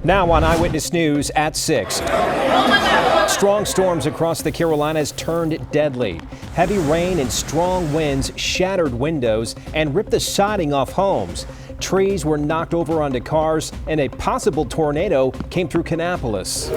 Now on Eyewitness News at 6. Strong storms across the Carolinas turned deadly. Heavy rain and strong winds shattered windows and ripped the siding off homes. Trees were knocked over onto cars, and a possible tornado came through Kannapolis.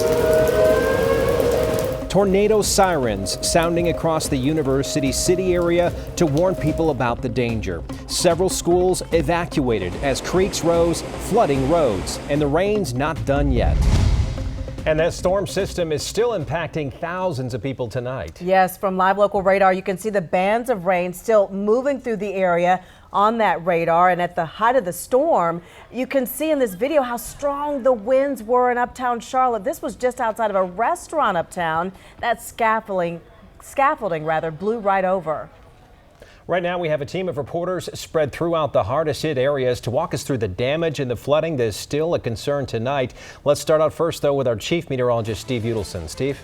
Tornado sirens sounding across the University City area to warn people about the danger. Several schools evacuated as creeks rose, flooding roads, and the rain's not done yet. And that storm system is still impacting thousands of people tonight. Yes, from Live Local Radar, you can see the bands of rain still moving through the area on that radar. And at the height of the storm, you can see in this video how strong the winds were in uptown Charlotte. This was just outside of a restaurant uptown. That scaffolding blew right over. Right now, we have a team of reporters spread throughout the hardest hit areas to walk us through the damage and the flooding that is still a concern tonight. Let's start out first, though, with our chief meteorologist, Steve Udelson. Steve?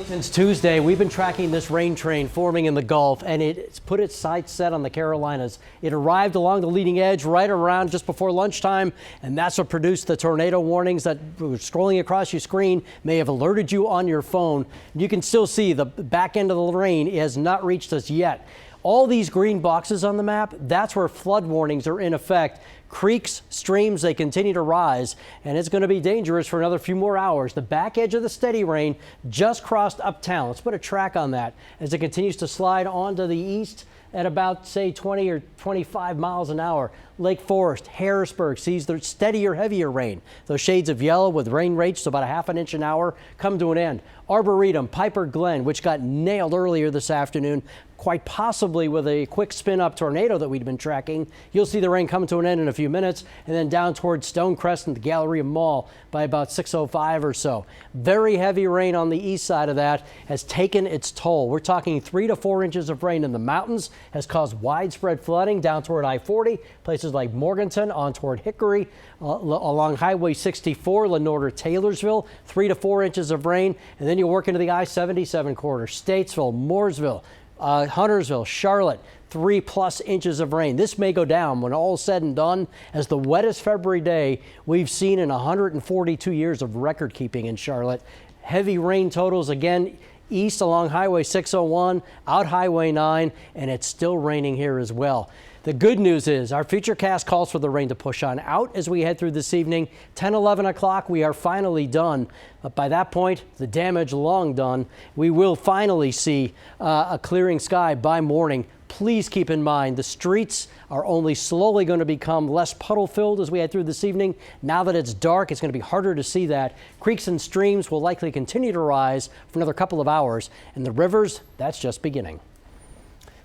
Since Tuesday, we've been tracking this rain train forming in the Gulf, and it's put its sights set on the Carolinas. It arrived along the leading edge right around just before lunchtime, and that's what produced the tornado warnings that were scrolling across your screen may have alerted you on your phone. You can still see the back end of the rain has not reached us yet. All these green boxes on the map, that's where flood warnings are in effect. Creeks, streams, they continue to rise, and it's going to be dangerous for another few more hours. The back edge of the steady rain just crossed uptown. Let's put a track on that as it continues to slide onto the east at about, say, 20 or 25 miles an hour. Lake Forest, Harrisburg sees the steadier, heavier rain. Those shades of yellow with rain rates to about a half an inch an hour come to an end. Arboretum, Piper Glen, which got nailed earlier this afternoon, quite possibly with a quick spin-up tornado that we'd been tracking. You'll see the rain come to an end in a few minutes, and then down towards Stonecrest and the Galleria Mall by about 6:05 or so. Very heavy rain on the east side of that has taken its toll. We're talking 3 to 4 inches of rain in the mountains, has caused widespread flooding down toward I-40, places like Morganton, on toward Hickory, along Highway 64, Lenore to Taylorsville, 3 to 4 inches of rain, and then you work into the I-77 corridor, Statesville, Mooresville, Huntersville, Charlotte, 3+ inches of rain. This may go down when all is said and done as the wettest February day we've seen in 142 years of record keeping in Charlotte. Heavy rain totals again east along Highway 601, out Highway 9, and it's still raining here as well. The good news is our futurecast calls for the rain to push on out as we head through this evening. 10, 11 o'clock, we are finally done. But by that point, the damage long done. We will finally see a clearing sky by morning. Please keep in mind the streets are only slowly going to become less puddle filled as we head through this evening. Now that it's dark, it's going to be harder to see that. Creeks and streams will likely continue to rise for another couple of hours. And the rivers, that's just beginning.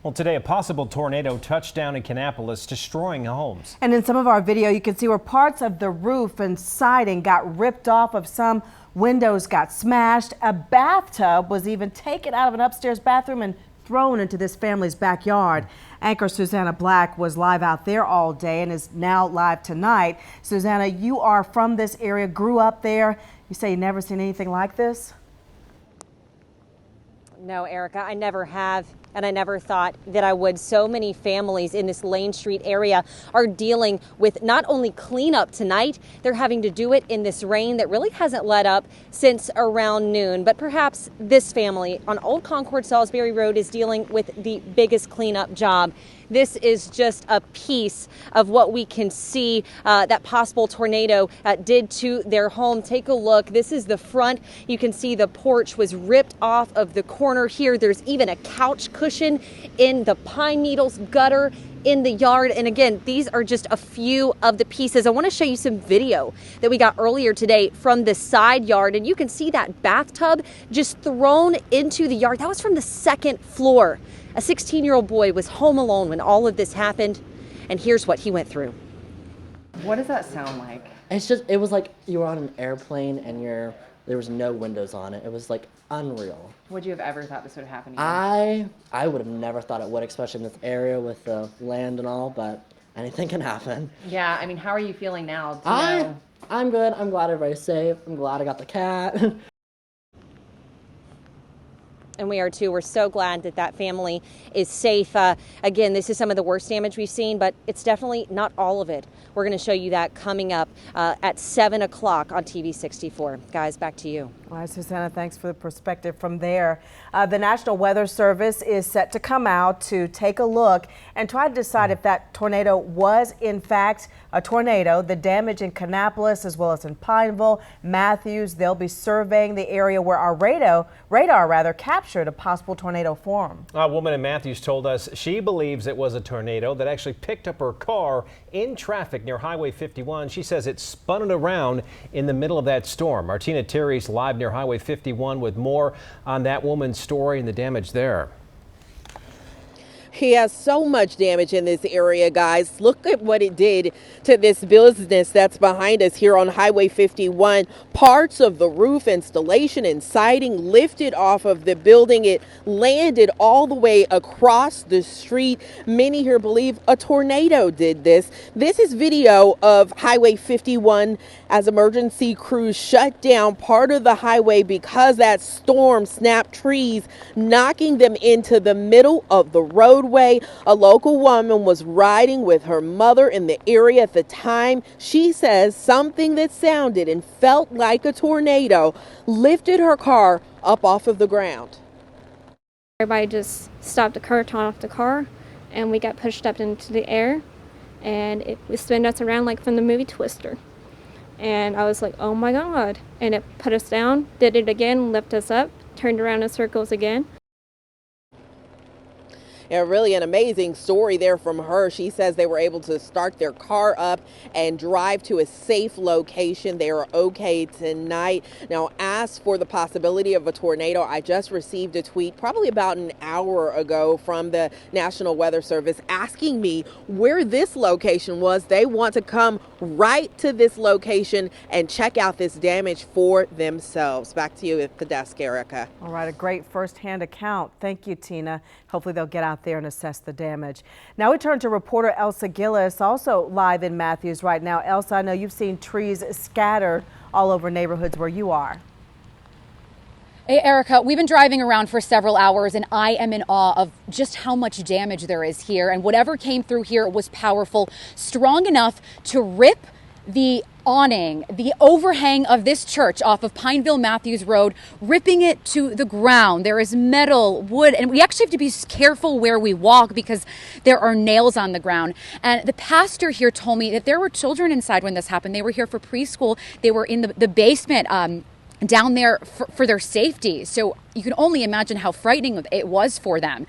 Well, today a possible tornado touched down in Kannapolis, destroying homes. And in some of our video, you can see where parts of the roof and siding got ripped off of some windows, got smashed. A bathtub was even taken out of an upstairs bathroom and thrown into this family's backyard. Anchor Susanna Black was live out there all day and is now live tonight. Susanna, you are from this area, grew up there. You say you've never seen anything like this? No, Erica, I never have. And I never thought that I would. So many families in this Lane Street area are dealing with not only cleanup tonight, they're having to do it in this rain that really hasn't let up since around noon. But perhaps this family on Old Concord Salisbury Road is dealing with the biggest cleanup job. This is just a piece of what we can see that possible tornado did to their home. Take a look. This is the front. You can see the porch was ripped off of the corner here. There's even a couch cushion in the pine needles gutter in the yard. And again, these are just a few of the pieces. I want to show you some video that we got earlier today from the side yard. And you can see that bathtub just thrown into the yard. That was from the second floor. A 16-year-old boy was home alone when all of this happened, and here's what he went through. What does that sound like? It was like you were on an airplane and there was no windows on it. It was like unreal. Would you have ever thought this would happen to you? I would have never thought it would, especially in this area with the land and all, but anything can happen. Yeah, I mean, how are you feeling now? I'm good. I'm glad everybody's safe. I'm glad I got the cat. And we are too. We're so glad that that family is safe. Again, this is some of the worst damage we've seen, but it's definitely not all of it. We're going to show you that coming up at 7 o'clock on TV 64. Guys, back to you. All right, Susanna, thanks for the perspective from there. The National Weather Service is set to come out to take a look and try to decide if that tornado was in fact a tornado. The damage in Kannapolis as well as in Pineville, Matthews, they'll be surveying the area where our radar captured a possible tornado form. A woman in Matthews told us she believes it was a tornado that actually picked up her car in traffic near Highway 51. She says it spun it around in the middle of that storm. Martina Terry's live near Highway 51 with more on that woman's story and the damage there. He has so much damage in this area, guys. Look at what it did to this business that's behind us here on Highway 51. Parts of the roof, installation, and siding lifted off of the building. It landed all the way across the street. Many here believe a tornado did this. This is video of Highway 51 as emergency crews shut down part of the highway because that storm snapped trees, knocking them into the middle of the roadway. A local woman was riding with her mother in the area at the time. She says something that sounded and felt like a tornado lifted her car up off of the ground. Everybody just stopped the car, turned off the car, and we got pushed up into the air, and it spun us around like from the movie Twister. And I was like, oh my God. And it put us down, did it again, lifted us up, turned around in circles again. Yeah, really an amazing story there from her. She says they were able to start their car up and drive to a safe location. They are okay tonight. Now, as for the possibility of a tornado, I just received a tweet probably about an hour ago from the National Weather Service asking me where this location was. They want to come right to this location and check out this damage for themselves. Back to you at the desk, Erica. All right, a great first-hand account. Thank you, Tina. Hopefully they'll get out there and assess the damage. Now we turn to reporter Elsa Gillis, also live in Matthews right now. Elsa, I know you've seen trees scattered all over neighborhoods where you are. Hey, Erica, we've been driving around for several hours and I am in awe of just how much damage there is here. And whatever came through here was powerful, strong enough to rip the awning, the overhang of this church off of Pineville Matthews Road, ripping it to the ground. There is metal, wood, and we actually have to be careful where we walk because there are nails on the ground. And the pastor here told me that there were children inside when this happened. They were here for preschool. They were in the basement down there for their safety. So you can only imagine how frightening it was for them.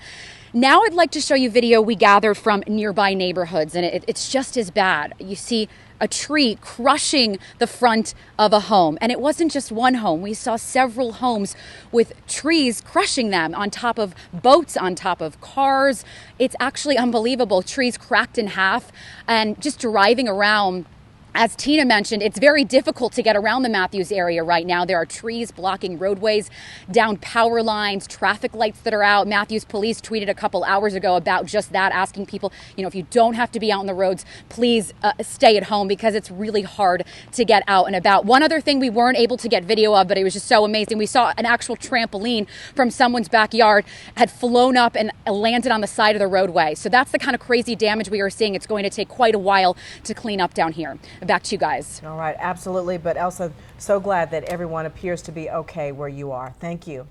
Now I'd like to show you video we gathered from nearby neighborhoods, and it's just as bad. You see a tree crushing the front of a home, and it wasn't just one home. We saw several homes with trees crushing them on top of boats, on top of cars. It's actually unbelievable. Trees cracked in half, and just driving around, as Tina mentioned, it's very difficult to get around the Matthews area right now. There are trees blocking roadways, down power lines, traffic lights that are out. Matthews police tweeted a couple hours ago about just that, asking people, if you don't have to be out on the roads, please stay at home because it's really hard to get out and about. One other thing we weren't able to get video of, but it was just so amazing. We saw an actual trampoline from someone's backyard had flown up and landed on the side of the roadway. So that's the kind of crazy damage we are seeing. It's going to take quite a while to clean up down here. Back to you guys. All right, absolutely. But Elsa, so glad that everyone appears to be okay where you are. Thank you.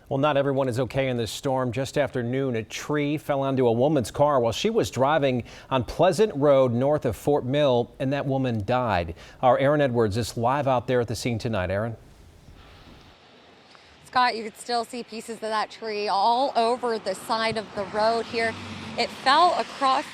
Well, not everyone is okay in this storm. Just after noon, a tree fell onto a woman's car while she was driving on Pleasant Road north of Fort Mill, and that woman died. Our Aaron Edwards is live out there at the scene tonight. Aaron? Scott, you could still see pieces of that tree all over the side of the road here. It fell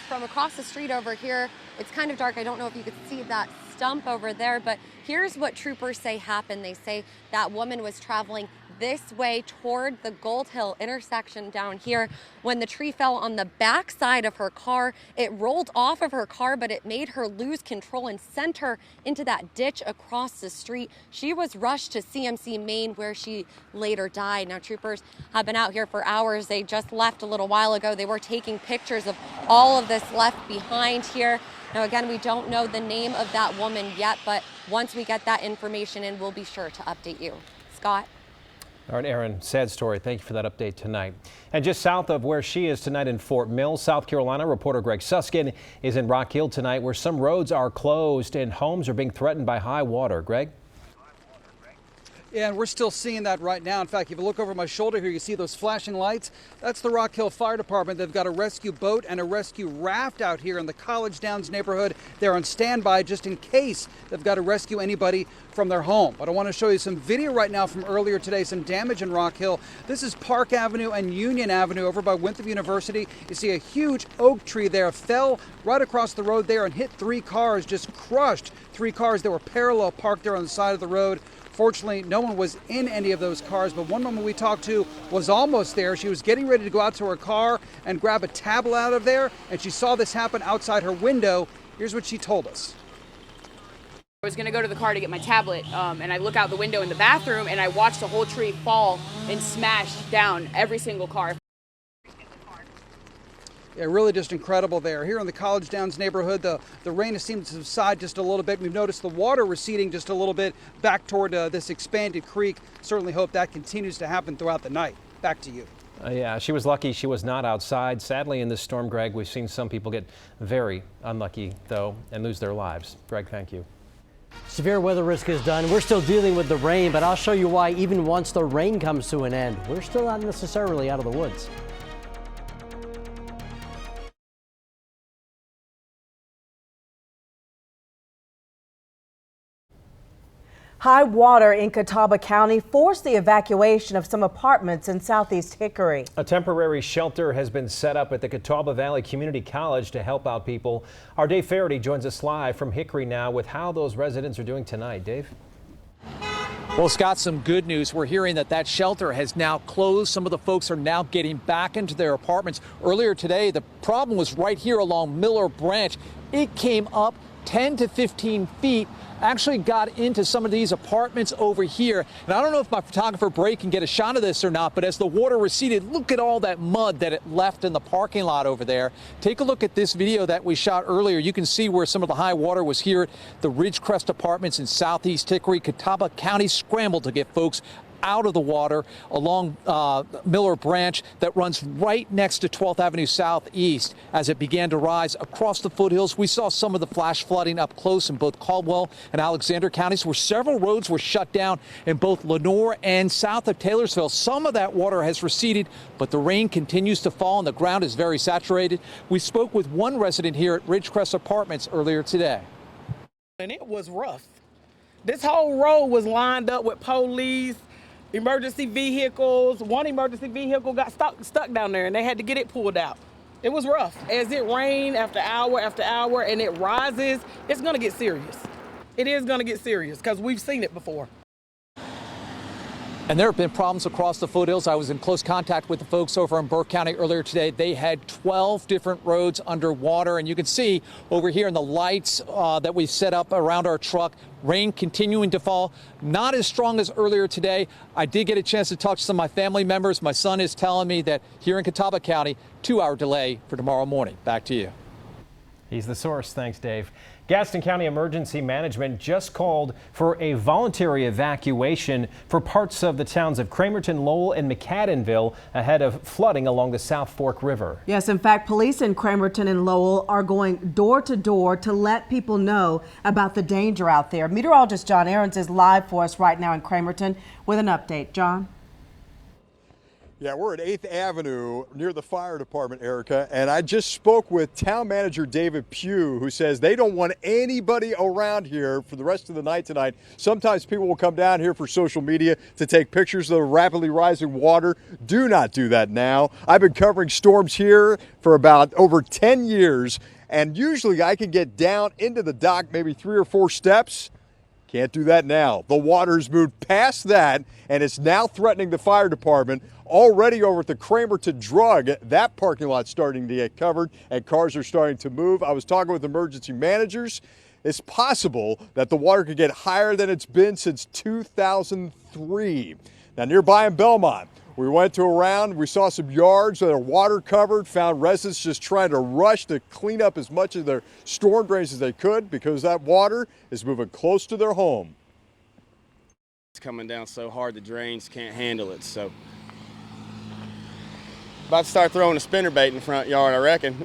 from across the street over here. It's kind of dark. I don't know if you could see that stump over there, but here's what troopers say happened. They say that woman was traveling this way toward the Gold Hill intersection down here. When the tree fell on the back side of her car, it rolled off of her car, but it made her lose control and sent her into that ditch across the street. She was rushed to CMC Maine, where she later died. Now, troopers have been out here for hours. They just left a little while ago. They were taking pictures of all of this left behind here. Now, again, we don't know the name of that woman yet, but once we get that information in, we'll be sure to update you. Scott? All right, Aaron, sad story. Thank you for that update tonight. And just south of where she is tonight in Fort Mill, South Carolina, reporter Greg Suskin is in Rock Hill tonight, where some roads are closed and homes are being threatened by high water. Greg? Yeah, and we're still seeing that right now. In fact, if you look over my shoulder here, you see those flashing lights. That's the Rock Hill Fire Department. They've got a rescue boat and a rescue raft out here in the College Downs neighborhood. They're on standby just in case they've got to rescue anybody from their home. But I want to show you some video right now from earlier today, some damage in Rock Hill. This is Park Avenue and Union Avenue over by Winthrop University. You see a huge oak tree there fell right across the road there and hit 3 cars, just crushed 3 cars that were parallel parked there on the side of the road. Fortunately, no one was in any of those cars, but one woman we talked to was almost there. She was getting ready to go out to her car and grab a tablet out of there, and she saw this happen outside her window. Here's what she told us. I was going to go to the car to get my tablet, and I look out the window in the bathroom, and I watched the whole tree fall and smash down every single car. Yeah, really just incredible there. Here in the College Downs neighborhood, the rain has seemed to subside just a little bit. We've noticed the water receding just a little bit back toward this expanded creek. Certainly hope that continues to happen throughout the night. Back to you. Yeah, she was lucky she was not outside. Sadly, in this storm, Greg, we've seen some people get very unlucky, though, and lose their lives. Greg, thank you. Severe weather risk is done. We're still dealing with the rain, but I'll show you why even once the rain comes to an end, we're still not necessarily out of the woods. High water in Catawba County forced the evacuation of some apartments in Southeast Hickory. A temporary shelter has been set up at the Catawba Valley Community College to help out people. Our Dave Faraday joins us live from Hickory now with how those residents are doing tonight. Dave? Well, Scott, some good news. We're hearing that shelter has now closed. Some of the folks are now getting back into their apartments. Earlier today, the problem was right here along Miller Branch. It came up 10 to 15 feet, actually got into some of these apartments over here. And I don't know if my photographer Bray can get a shot of this or not, but as the water receded, look at all that mud that it left in the parking lot over there. Take a look at this video that we shot earlier. You can see where some of the high water was here at the Ridgecrest Apartments in Southeast Hickory. Catawba County scrambled to get folks out of the water along Miller Branch that runs right next to 12th Avenue Southeast. As it began to rise across the foothills, we saw some of the flash flooding up close in both Caldwell and Alexander counties, where several roads were shut down in both Lenoir and south of Taylorsville. Some of that water has receded, but the rain continues to fall and the ground is very saturated. We spoke with one resident here at Ridgecrest Apartments earlier today. And it was rough. This whole road was lined up with police, emergency vehicles. One emergency vehicle got stuck down there and they had to get it pulled out. It was rough. As it rained after hour and it rises, it's gonna get serious. It is gonna get serious because we've seen it before. And there have been problems across the foothills. I was in close contact with the folks over in Burke County earlier today. They had 12 different roads underwater. And you can see over here in the lights that we set up around our truck, rain continuing to fall. Not as strong as earlier today. I did get a chance to talk to some of my family members. My son is telling me that here in Catawba County, 2-hour delay for tomorrow morning. Back to you. He's the source. Thanks, Dave. Gaston County Emergency Management just called for a voluntary evacuation for parts of the towns of Cramerton, Lowell, and McAdenville ahead of flooding along the South Fork River. Yes, in fact, police in Cramerton and Lowell are going door to door to let people know about the danger out there. Meteorologist John Aarons is live for us right now in Cramerton with an update. John? Yeah, we're at 8th Avenue near the fire department, Erica, and I just spoke with town manager David Pugh, who says they don't want anybody around here for the rest of the night tonight. Sometimes people will come down here for social media to take pictures of the rapidly rising water. Do not do that now. I've been covering storms here for about over 10 years, and usually I can get down into the dock maybe 3 or 4 steps. Can't do that now. The water's moved past that, and it's now threatening the fire department. Already over at the Cramerton Drug, that parking lot's starting to get covered, and cars are starting to move. I was talking with emergency managers. It's possible that the water could get higher than it's been since 2003. Now, nearby in Belmont, we went around, we saw some yards that are water covered, found residents just trying to rush to clean up as much of their storm drains as they could because that water is moving close to their home. It's coming down so hard the drains can't handle it. So about to start throwing a spinnerbait in the front yard, I reckon.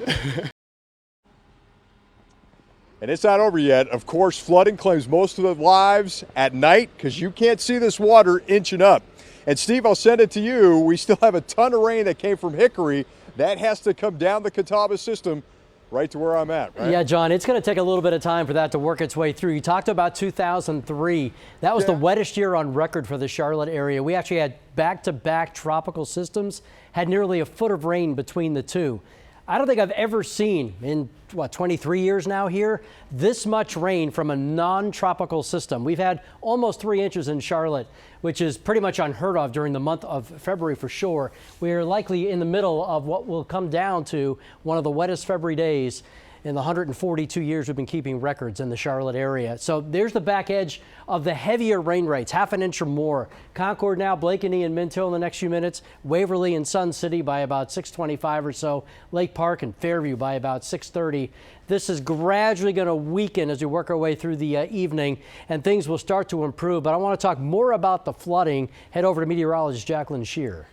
And it's not over yet. Of course, flooding claims most of the lives at night because you can't see this water inching up. And Steve, I'll send it to you. We still have a ton of rain that came from Hickory. That has to come down the Catawba system right to where I'm at, right? Yeah, John, it's going to take a little bit of time for that to work its way through. You talked about 2003. That was the wettest year on record for the Charlotte area. We actually had back-to-back tropical systems, had nearly a foot of rain between the two. I don't think I've ever seen in, 23 years now here, this much rain from a non-tropical system. We've had almost 3 inches in Charlotte, which is pretty much unheard of during the month of February for sure. We are likely in the middle of what will come down to one of the wettest February days in the 142 years we've been keeping records in the Charlotte area. So there's the back edge of the heavier rain rates, half an inch or more. Concord now, Blakeney and Mint Hill in the next few minutes. Waverly and Sun City by about 6:25 or so. Lake Park and Fairview by about 6:30. This is gradually going to weaken as we work our way through the evening, and things will start to improve. But I want to talk more about the flooding. Head over to meteorologist Jacqueline Shear.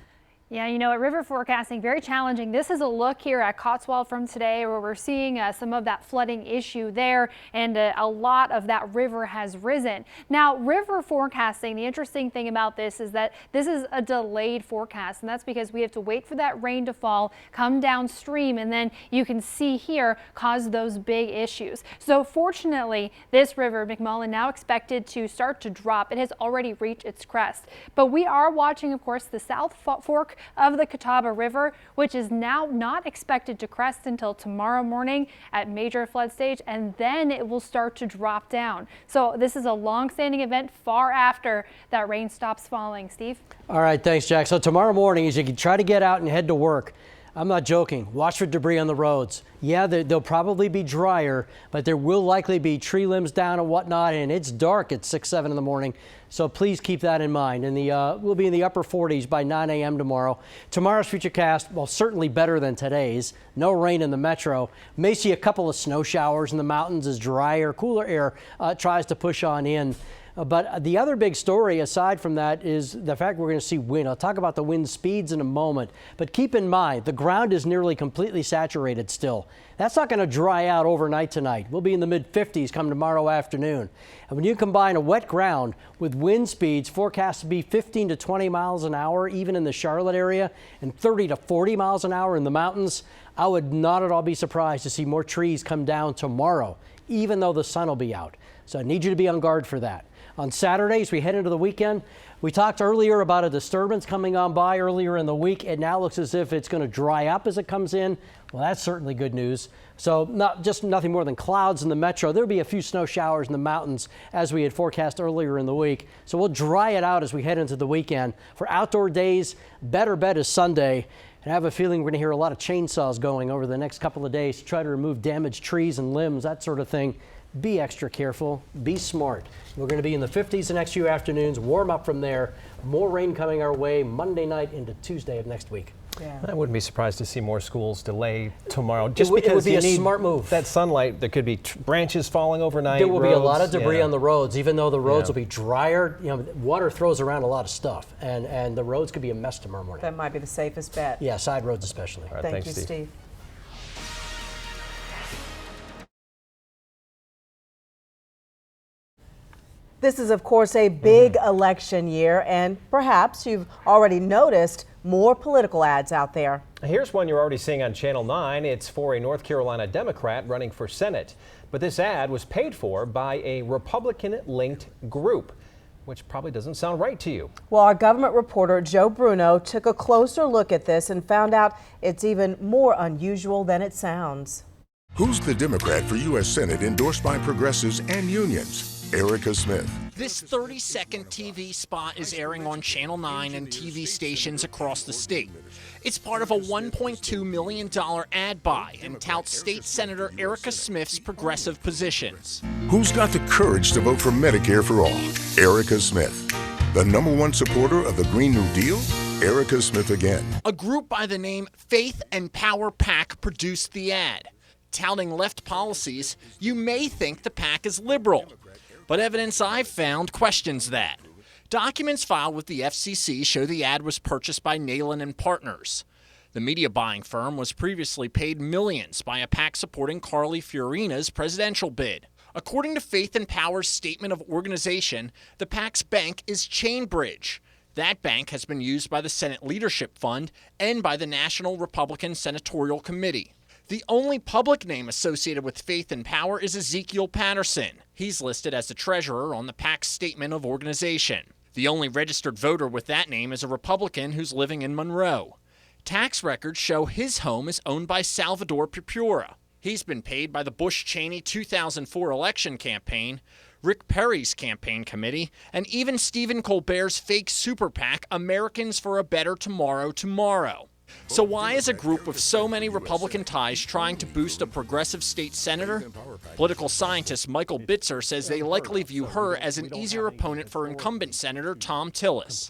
Yeah, you know, at river forecasting, very challenging. This is a look here at Cotswold from today where we're seeing some of that flooding issue there, and a lot of that river has risen. Now, river forecasting, the interesting thing about this is that this is a delayed forecast, and that's because we have to wait for that rain to fall, come downstream, and then you can see here cause those big issues. So fortunately, this river, McMullen, now expected to start to drop. It has already reached its crest. But we are watching, of course, the South Fork of the Catawba River, which is now not expected to crest until tomorrow morning at major flood stage, and then it will start to drop down. So this is a long-standing event far after that rain stops falling. Steve? All right, thanks, Jack. So tomorrow morning, as you can try to get out and head to work, I'm not joking. Watch for debris on the roads. Yeah, they'll probably be drier, but there will likely be tree limbs down and whatnot, and it's dark at 6, 7 in the morning. So please keep that in mind. And we'll be in the upper 40s by 9 a.m. tomorrow. Tomorrow's futurecast, well, certainly better than today's. No rain in the metro. May see a couple of snow showers in the mountains as drier, cooler air tries to push on in. But the other big story aside from that is the fact we're going to see wind. I'll talk about the wind speeds in a moment. But keep in mind, the ground is nearly completely saturated still. That's not going to dry out overnight tonight. We'll be in the mid-50s come tomorrow afternoon. And when you combine a wet ground with wind speeds forecast to be 15 to 20 miles an hour, even in the Charlotte area, and 30 to 40 miles an hour in the mountains, I would not at all be surprised to see more trees come down tomorrow, even though the sun will be out. So I need you to be on guard for that. On Saturdays, we head into the weekend. We talked earlier about a disturbance coming on by earlier in the week. It now looks as if it's going to dry up as it comes in. Well, that's certainly good news. So nothing more than clouds in the metro. There'll be a few snow showers in the mountains as we had forecast earlier in the week. So we'll dry it out as we head into the weekend. For outdoor days, better bet is Sunday. And I have a feeling we're going to hear a lot of chainsaws going over the next couple of days to try to remove damaged trees and limbs, that sort of thing. Be extra careful. Be smart. We're going to be in the 50s the next few afternoons. Warm up from there. More rain coming our way Monday night into Tuesday of next week. Yeah. I wouldn't be surprised to see more schools delay tomorrow. Just because it would be you a need smart move. That sunlight. There could be branches falling overnight. There will be a lot of roads, debris on the roads, even though the roads Yeah. will be drier. You know, water throws around a lot of stuff, and the roads could be a mess tomorrow morning. That might be the safest bet. Yeah, side roads especially. All right, Thank thanks, you, Steve. Steve. This is, of course, a big election year, and perhaps you've already noticed more political ads out there. Here's one you're already seeing on Channel 9. It's for a North Carolina Democrat running for Senate. But this ad was paid for by a Republican-linked group, which probably doesn't sound right to you. Well, our government reporter Joe Bruno took a closer look at this and found out it's even more unusual than it sounds. Who's the Democrat for U.S. Senate endorsed by progressives and unions? Erica Smith. This 30-second TV spot is airing on Channel 9 and TV stations across the state. It's part of a $1.2 million ad buy and touts State Senator Erica Smith's progressive positions. Who's got the courage to vote for Medicare for all? Erica Smith. The #1 supporter of the Green New Deal? Erica Smith again. A group by the name Faith and Power PAC produced the ad. Touting left policies, you may think the PAC is liberal. But evidence I've found questions that. Documents filed with the FCC show the ad was purchased by Neyland and Partners. The media buying firm was previously paid millions by a PAC supporting Carly Fiorina's presidential bid. According to Faith and Power's statement of organization, the PAC's bank is Chainbridge. That bank has been used by the Senate Leadership Fund and by the National Republican Senatorial Committee. The only public name associated with Faith and Power is Ezekiel Patterson. He's listed as the treasurer on the PAC's statement of organization. The only registered voter with that name is a Republican who's living in Monroe. Tax records show his home is owned by Salvador Purpura. He's been paid by the Bush-Cheney 2004 election campaign, Rick Perry's campaign committee, and even Stephen Colbert's fake super PAC, Americans for a Better Tomorrow. So why is a group with so many Republican ties trying to boost a progressive state senator? Political scientist Michael Bitzer says they likely view her as an easier opponent for incumbent Senator Thom Tillis.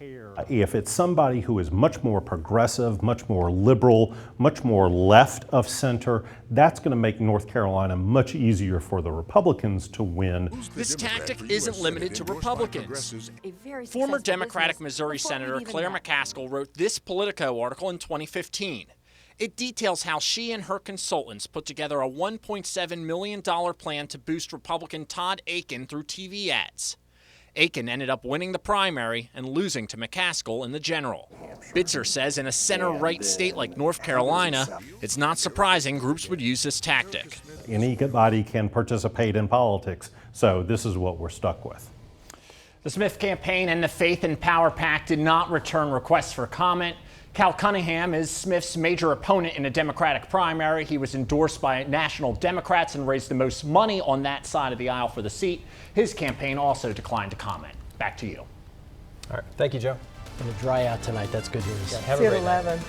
If it's somebody who is much more progressive, much more liberal, much more left of center, that's going to make North Carolina much easier for the Republicans to win. This tactic isn't limited to Republicans. Former Democratic Missouri Senator Claire McCaskill wrote this Politico article in 2015. It details how she and her consultants put together a $1.7 million plan to boost Republican Todd Akin through TV ads. Akin ended up winning the primary and losing to McCaskill in the general. Bitzer says in a center-right state like North Carolina, it's not surprising groups would use this tactic. Anybody can participate in politics, so this is what we're stuck with. The Smith campaign and the Faith and Power PAC did not return requests for comment. Cal Cunningham is Smith's major opponent in a Democratic primary. He was endorsed by national Democrats and raised the most money on that side of the aisle for the seat. His campaign also declined to comment. Back to you. All right. Thank you, Joe. Going to dry out tonight. That's good news. See you at 11.